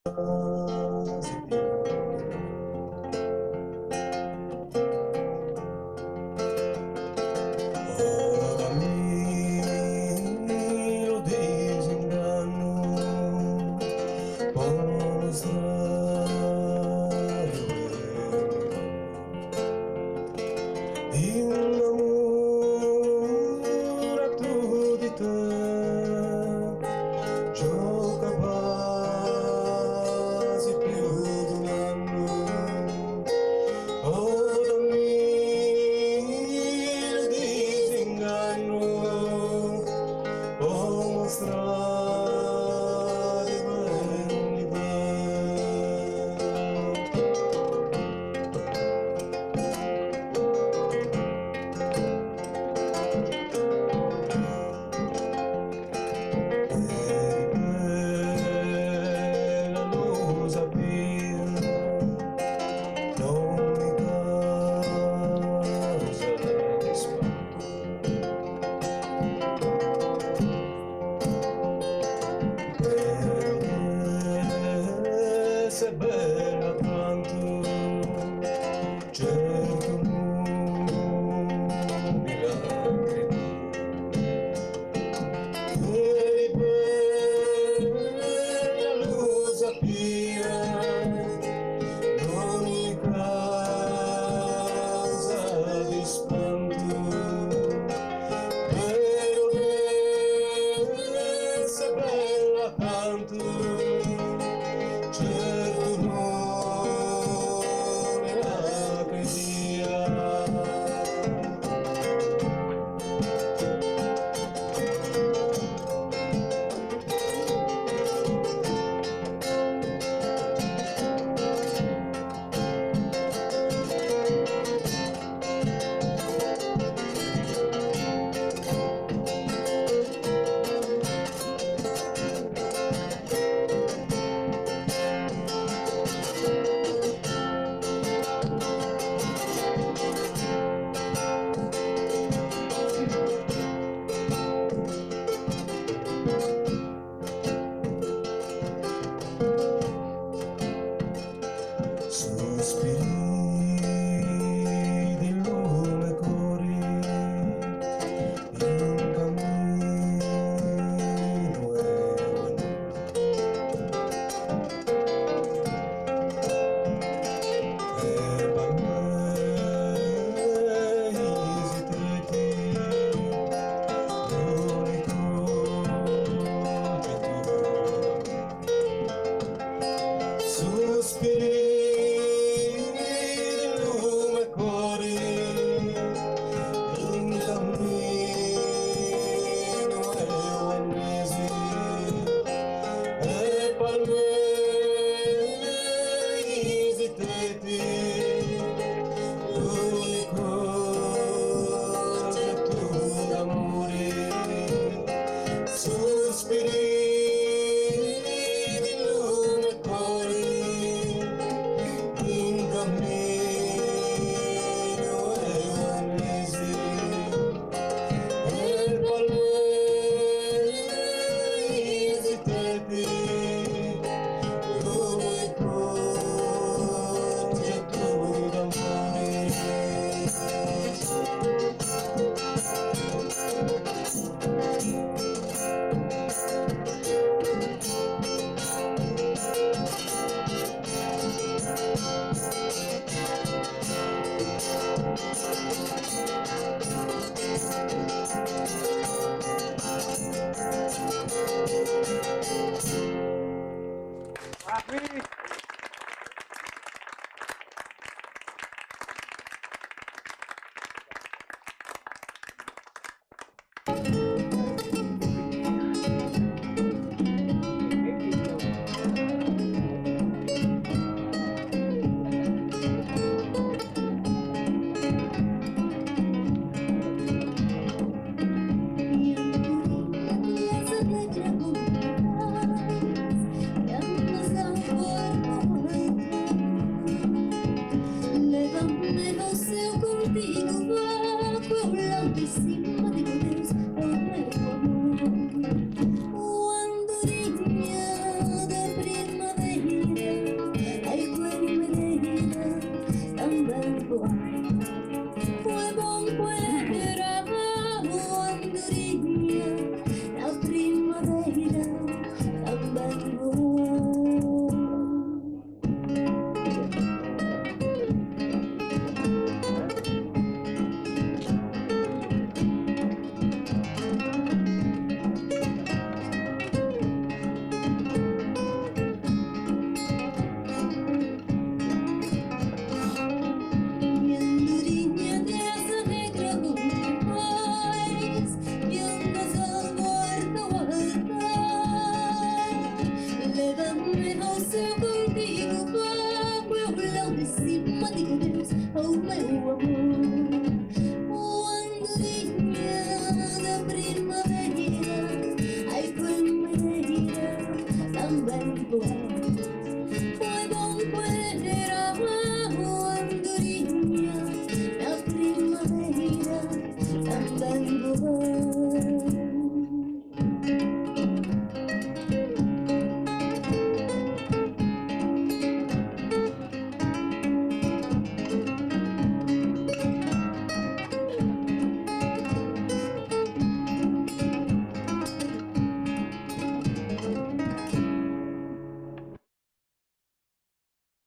Ora miro desengano, por mostrar e un amore a tu di te, gioca quasi più di un anno. Ora miro disinganno, può mostrare vendita. Bella lo sapia, non mi causa di spanto. Se è bella tanto, certo non mi lacrimi. Che bella lo sapia, non mi causa di spanto. Pero se è bella tanto, certo non è la credia. Sospiri di lume cori in cammino e per me esitati l'unico che tu sospiri in cammino e mesi e palmesi tetti l'unico getto d'amore sospiri di lume cori in cammino e mesi e palmesi tetti l'unico getto d'amore. Я seu